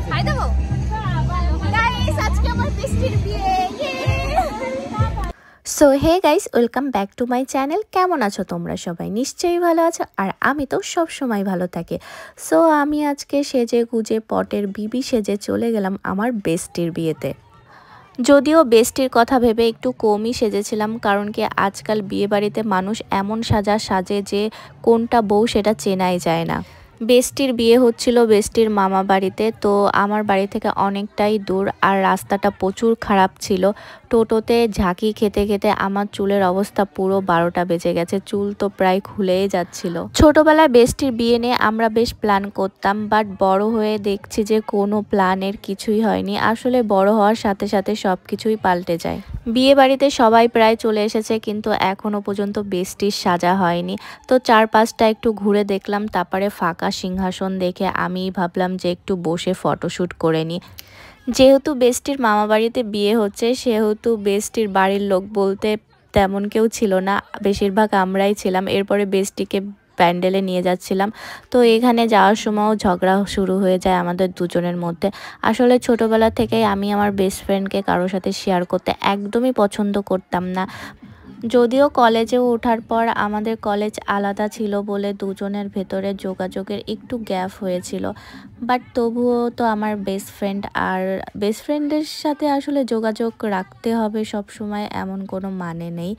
খাই দেবো গাইস, আজকে আমার বেস্টির বিয়ে। So hey guys, welcome back to my channel. কেমন আছো তোমরা সবাই? নিশ্চয়ই ভালো আছো, আর আমি তো সব সময় ভালো থাকি। সো আমি আজকে সেজে গুজে পটের বিবি সেজে চলে গেলাম আমার বেস্টির বিয়েতে। যদিও বেস্টির কথা ভেবে একটু কমই সেজেছিলাম, কারণ কি আজকাল বিয়ে বাড়িতে মানুষ এমন সাজে যে কোনটা বউ সেটা চেনাই যায় না। বেস্টির বিয়ে হচ্ছিল বেস্টির মামা বাড়িতে, তো আমার বাড়ি থেকে অনেকটাই দূর আর রাস্তাটা প্রচুর খারাপ ছিল। টোটোতে ঝাঁকি খেতে খেতে আমার চুলের অবস্থা পুরো 12টা বেজে গেছে, চুল তো প্রায় খুলেই যাচ্ছিল। ছোটবেলায় বেস্টির বিয়ে নিয়ে আমরা বেশ প্ল্যান করতাম, বাট বড় হয়ে দেখছি যে কোনো প্ল্যানের কিছুই হয়নি। আসলে বড় হওয়ার সাথে সাথে সব কিছুই পাল্টে যায়। বিয়ে বাড়িতে সবাই প্রায় চলে এসেছে, কিন্তু এখনো পর্যন্ত বেস্টির সাজা হয়নি। তো চারপাশটা একটু ঘুরে দেখলাম, তারপরে ফাঁকা সিংহাসন দেখে আমি ভাবলাম যে একটু বসে ফটোশ্যুট করে নিই। যেহেতু বেস্টির মামা বাড়িতে বিয়ে হচ্ছে, সেহেতু বেস্টির বাড়ির লোক বলতে তেমন কেউ ছিল না, বেশিরভাগ আমরাই ছিলাম। এরপরে বেস্টিকে প্যান্ডেলে নিয়ে যাচ্ছিলাম, তো এখানে যাওয়ার সময়ও ঝগড়া শুরু হয়ে যায় আমাদের দুজনের মধ্যে। আসলে ছোটোবেলা থেকেই আমি আমার বেস্ট ফ্রেন্ডকে কারোর সাথে শেয়ার করতে একদমই পছন্দ করতাম না। যদিও কলেজে ওঠার পর আমাদের কলেজ আলাদা ছিল বলে দুজনের ভেতরে যোগাযোগের একটু গ্যাপ হয়েছিল, বাট তবুও তো আমার বেস্ট ফ্রেন্ড, আর বেস্ট ফ্রেন্ডের সাথে আসলে যোগাযোগ রাখতে হবে সব সময় এমন কোনো মানে নেই।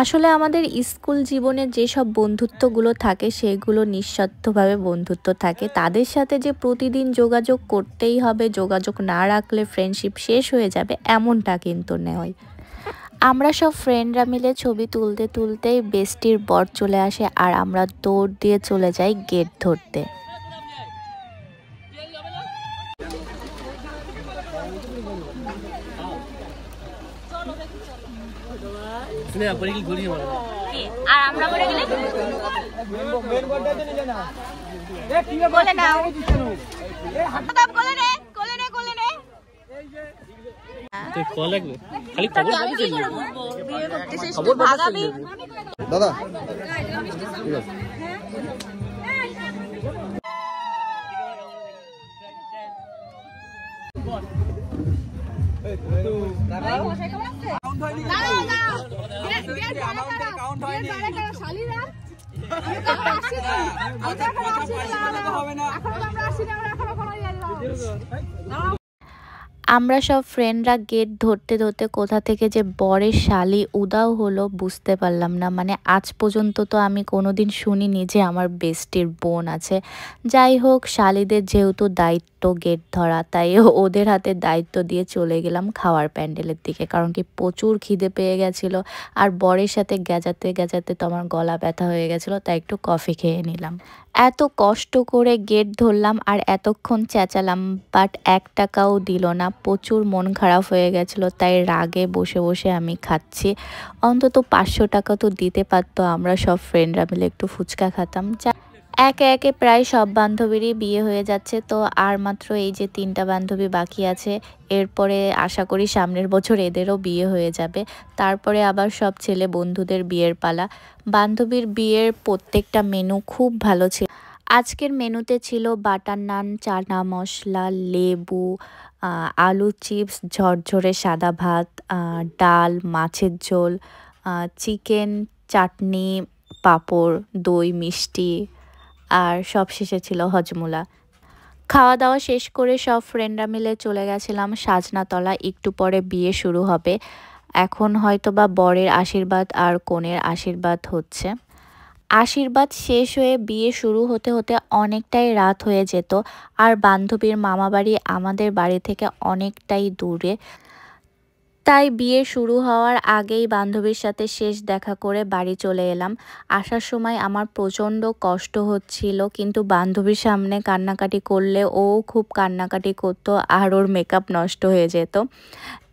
আসলে আমাদের স্কুল জীবনে যেসব বন্ধুত্বগুলো থাকে সেগুলো নিঃস্বার্থভাবে বন্ধুত্ব থাকে, তাদের সাথে যে প্রতিদিন যোগাযোগ করতেই হবে, যোগাযোগ না রাখলে ফ্রেন্ডশিপ শেষ হয়ে যাবে এমনটা কিন্তু নয়। আমরা সব ফ্রেন্ডরা মিলে ছবি তুলতে তুলতেই বেস্টির বর চলে আসে, আর আমরা দৌড় দিয়ে চলে যাই গেট ধরতে। আর আমরা বলে গেলে কোলে নাও, কোলে নে, কোলে নে, কোলে নে। দাদা আমরা সব ফ্রেন্ডরা গেট ধরতে ধরতে কোথা থেকে যে বরের শালি উদাও হলো বুঝতে পারলাম না। মানে আজ পর্যন্ত তো আমি কোনোদিন শুনিনি যে আমার বেস্টির বোন আছে। যাই হোক, শালিদের যেহেতু দায়িত্ব গেট ধরা, তাই ওদের হাতে দায়িত্ব দিয়ে চলে গেলাম খাওয়ার প্যান্ডেলের দিকে, কারণ কি প্রচুর খিদে পেয়ে গেছিলো, আর বরের সাথে গেজাতে গেজাতে তো আমার গলা ব্যথা হয়ে গেছিলো, তাই একটু কফি খেয়ে নিলাম। এত কষ্ট করে গেট ধরলাম আর এতক্ষণ চেঁচালাম, বাট 1 টাকাও দিল না। প্রচুর মন খারাপ হয়ে গেছিলো, তাই রাগে বসে বসে আমি খাচ্ছি। অন্তত 500 টাকা তো দিতে পারতো, আমরা সব ফ্রেন্ডরা মিলে একটু ফুচকা খেতাম। একে একে প্রায় সব বান্ধবীরই বিয়ে হয়ে যাচ্ছে, তো আর মাত্র এই যে 3টা বান্ধবী বাকি আছে। এরপরে আশা করি সামনের বছর এদেরও বিয়ে হয়ে যাবে, তারপরে আবার সব ছেলে বন্ধুদের বিয়ের পালা। বান্ধবীর বিয়ের প্রত্যেকটা মেনু খুব ভালো ছিল। আজকের মেনুতে ছিল বাটার নান, চানা মশলা, লেবু, আলু চিপস, ঝরঝরে সাদা ভাত, ডাল, মাছের ঝোল, চিকেন, চাটনি, পাঁপড়, দই, মিষ্টি, আর সবশেষে ছিল হজমোলা। খাওয়া দাওয়া শেষ করে সব ফ্রেন্ডরা মিলে চলে গেছিলাম সাজনাতলা। একটু পরে বিয়ে শুরু হবে, এখন হয়তো বা বরের আশীর্বাদ আর কনের আশীর্বাদ হচ্ছে। আশীর্বাদ শেষ হয়ে বিয়ে শুরু হতে হতে অনেকটাই রাত হয়ে যেত, আর বান্ধবীর মামা বাড়ি আমাদের বাড়ি থেকে অনেকটাই দূরে, তাই বিয়ে শুরু হওয়ার আগেই বান্ধবীর সাথে শেষ দেখা করে বাড়ি চলে এলাম। আসার সময় আমার প্রচণ্ড কষ্ট হচ্ছিল, কিন্তু বান্ধবীর সামনে কান্নাকাটি করলে ও খুব কান্নাকাটি করতো আর ওর মেকআপ নষ্ট হয়ে যেত,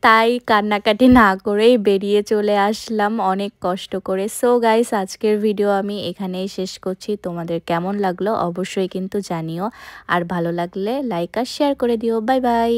তাই কান্নাকাটি না করেই বেরিয়ে চলে আসলাম অনেক কষ্ট করে। সো গাইস, আজকের ভিডিও আমি এখানেই শেষ করছি। তোমাদের কেমন লাগলো অবশ্যই কিন্তু জানিও, আর ভালো লাগলে লাইক আর শেয়ার করে দিও। Bye bye.